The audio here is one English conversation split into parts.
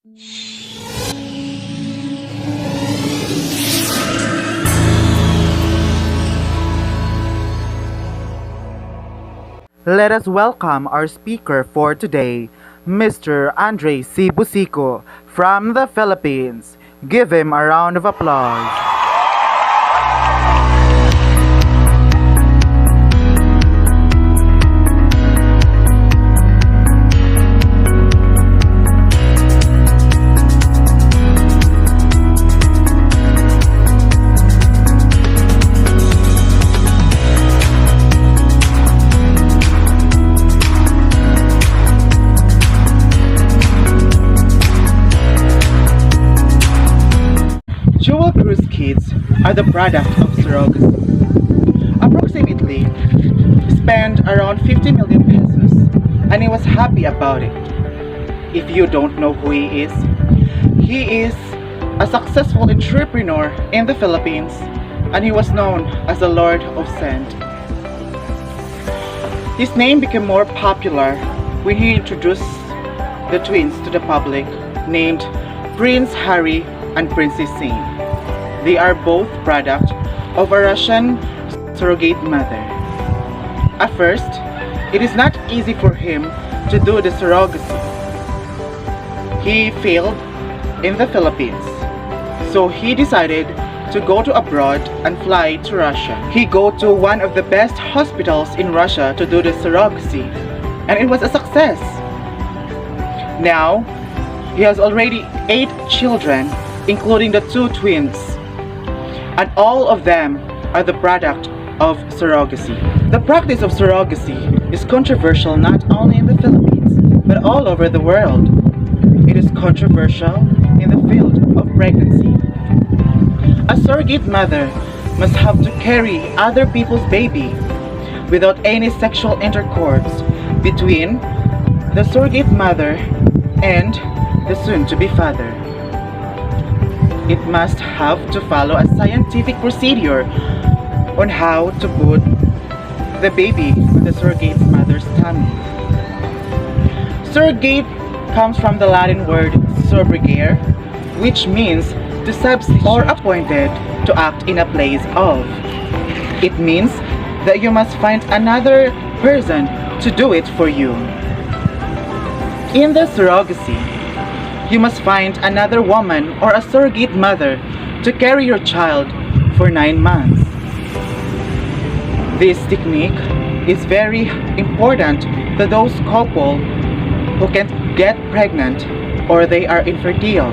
Let us welcome our speaker for today, Mr. Andre C. Busico from the Philippines. Give him a round of applause. Jewel Cruz kids are the product of surrogacy. Approximately spent around 50 million pesos, and he was happy about it. If you don't know who he is a successful entrepreneur in the Philippines, and he was known as the Lord of Sand. His name became more popular when he introduced the twins to the public, named Prince Harry and Princess Jane. They are both product of a Russian surrogate mother. At first, it is not easy for him to do the surrogacy. He failed in the Philippines, so he decided to go to abroad and fly to Russia. He go to one of the best hospitals in Russia to do the surrogacy, and it was a success. Now, he has already 8 children, including the 2 twins, and all of them are the product of surrogacy. The practice of surrogacy is controversial not only in the Philippines, but all over the world. It is controversial in the field of pregnancy. A surrogate mother must have to carry other people's baby without any sexual intercourse between the surrogate mother and the soon-to-be father. It must have to follow a scientific procedure on how to put the baby in the surrogate mother's tummy. Surrogate comes from the Latin word subrogare, which means to substitute or appointed to act in a place of. It means that you must find another person to do it for you. In the surrogacy, you must find another woman or a surrogate mother to carry your child for 9 months. This technique is very important to those couple who can't get pregnant or they are infertile.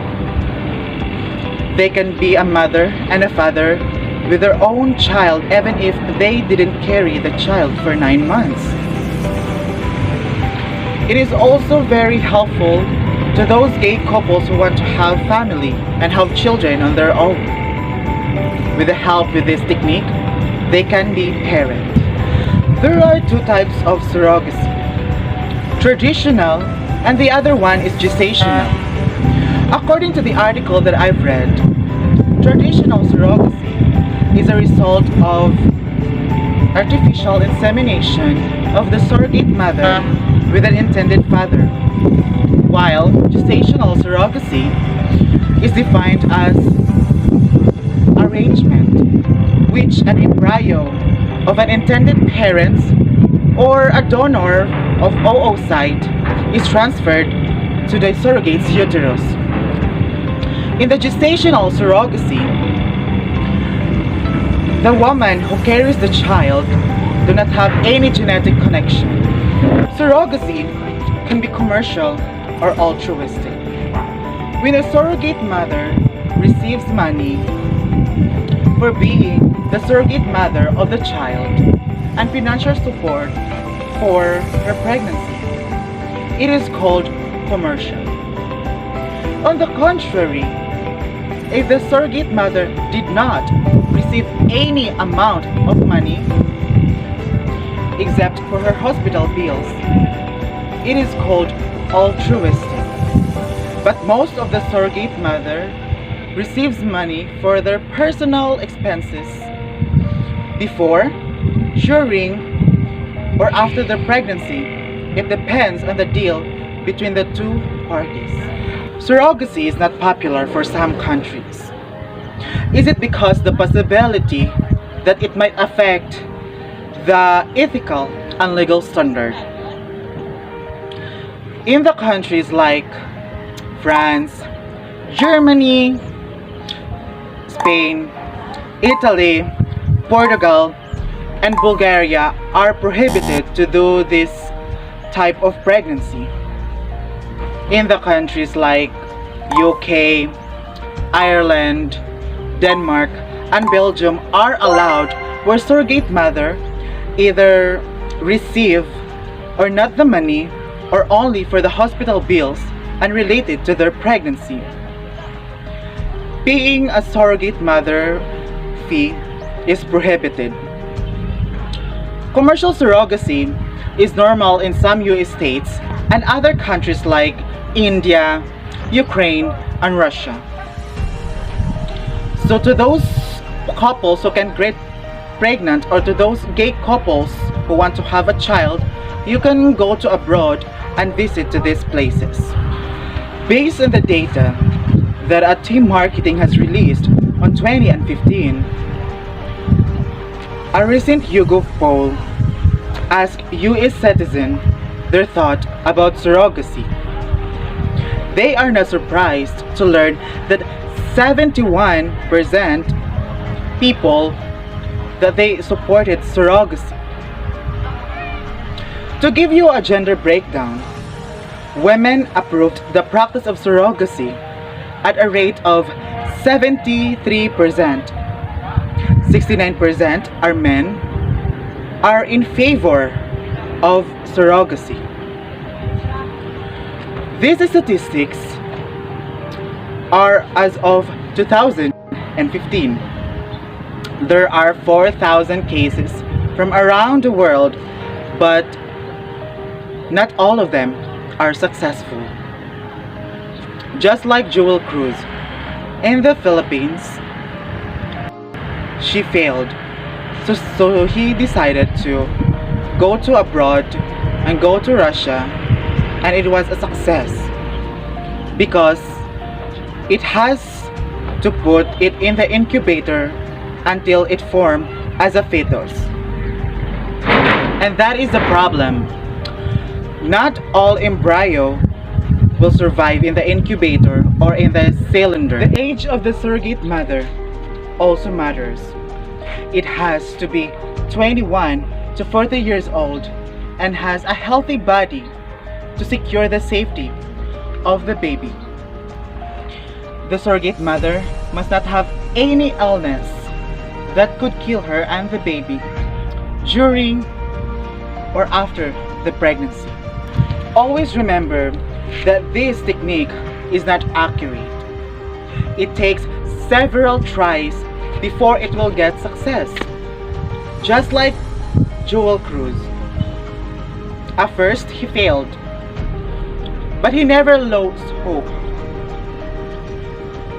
They can be a mother and a father with their own child even if they didn't carry the child for 9 months. It is also very helpful to those gay couples who want to have family and have children on their own. With the help with this technique, they can be parents. There are 2 types of surrogacy: traditional, and the other one is gestational. According to the article that I've read, traditional surrogacy is a result of artificial insemination of the surrogate mother with an intended father, while gestational surrogacy is defined as arrangement, which an embryo of an intended parent or a donor of oocyte is transferred to the surrogate's uterus. In the gestational surrogacy, the woman who carries the child do not have any genetic connection. Surrogacy can be commercial or altruistic. When a surrogate mother receives money for being the surrogate mother of the child and financial support for her pregnancy, it is called commercial. On the contrary, if the surrogate mother did not receive any amount of money except for her hospital bills, it is called altruistic. But most of the surrogate mother receives money for their personal expenses before, during, or after their pregnancy. It depends on the deal between the 2 parties. Surrogacy is not popular for some countries. Is it because the possibility that it might affect the ethical and legal standard? In the countries like France, Germany, Spain, Italy, Portugal, and Bulgaria are prohibited to do this type of pregnancy. In the countries like UK, Ireland, Denmark, and Belgium are allowed, where surrogate mother either receive or not the money or only for the hospital bills unrelated to their pregnancy. Paying a surrogate mother fee is prohibited. Commercial surrogacy is normal in some US states and other countries like India, Ukraine, and Russia. So to those couples who can get pregnant, or to those gay couples who want to have a child, you can go to abroad and visit to these places. Based on the data that a team marketing has released on 2015, a recent YouGov poll asked US citizens their thought about surrogacy. They are not surprised to learn that 71% people that they supported surrogacy. To give you a gender breakdown, women approved the practice of surrogacy at a rate of 73%. 69% are men are in favor of surrogacy. These statistics are as of 2015. There are 4,000 cases from around the world, but not all of them are successful. Just like Jewel Cruz in the Philippines, she failed. So he decided to go to abroad and go to Russia, and it was a success because it has to put it in the incubator until it formed as a fetus. And that is the problem. Not all embryo will survive in the incubator or in the cylinder. The age of the surrogate mother also matters. It has to be 21 to 40 years old and has a healthy body to secure the safety of the baby. The surrogate mother must not have any illness that could kill her and the baby during or after the pregnancy. Always remember that this technique is not accurate. It takes several tries before it will get success. Just like Joel Cruz. At first, he failed, but he never lost hope.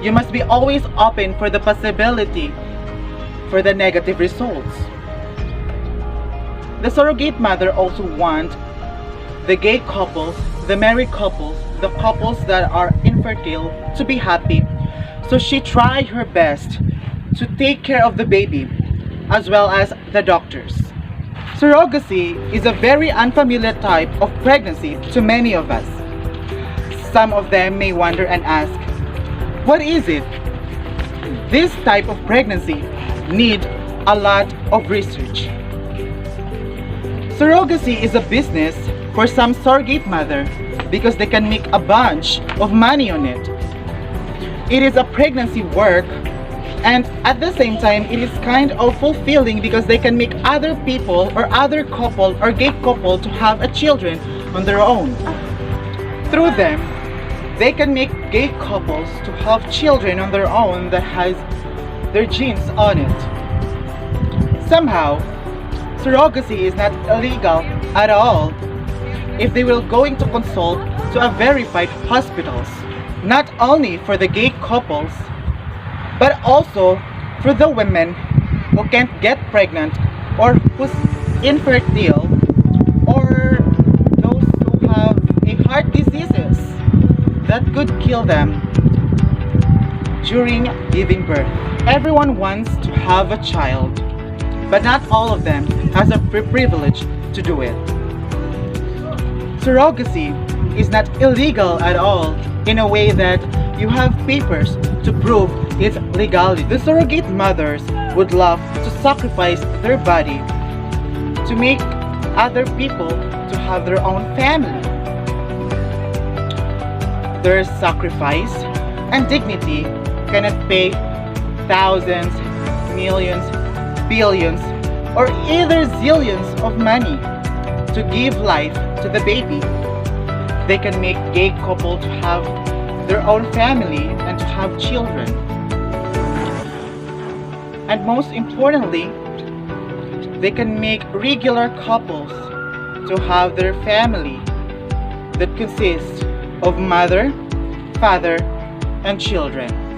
You must be always open for the possibility for the negative results. The surrogate mother also wants the gay couples, the married couples, the couples that are infertile to be happy. So she tried her best to take care of the baby as well as the doctors. Surrogacy is a very unfamiliar type of pregnancy to many of us. Some of them may wonder and ask, what is it? This type of pregnancy needs a lot of research. Surrogacy is a business for some surrogate mother because they can make a bunch of money on it. It is a pregnancy work, and at the same time it is kind of fulfilling because they can make other people or other couple or gay couple to have a children on their own. Through them, they can make gay couples to have children on their own that has their genes on it. Somehow, surrogacy is not illegal at all if they will going to consult to a verified hospitals, not only for the gay couples, but also for the women who can't get pregnant or who's infertile, or those who have a heart diseases that could kill them during giving birth. Everyone wants to have a child, but not all of them has a privilege to do it. Surrogacy is not illegal at all in a way that you have papers to prove its legality. The surrogate mothers would love to sacrifice their body to make other people to have their own family. Their sacrifice and dignity cannot pay thousands, millions, billions, or either zillions of money to give life to the baby. They can make gay couple to have their own family and to have children. And most importantly, they can make regular couples to have their family that consists of mother, father, and children.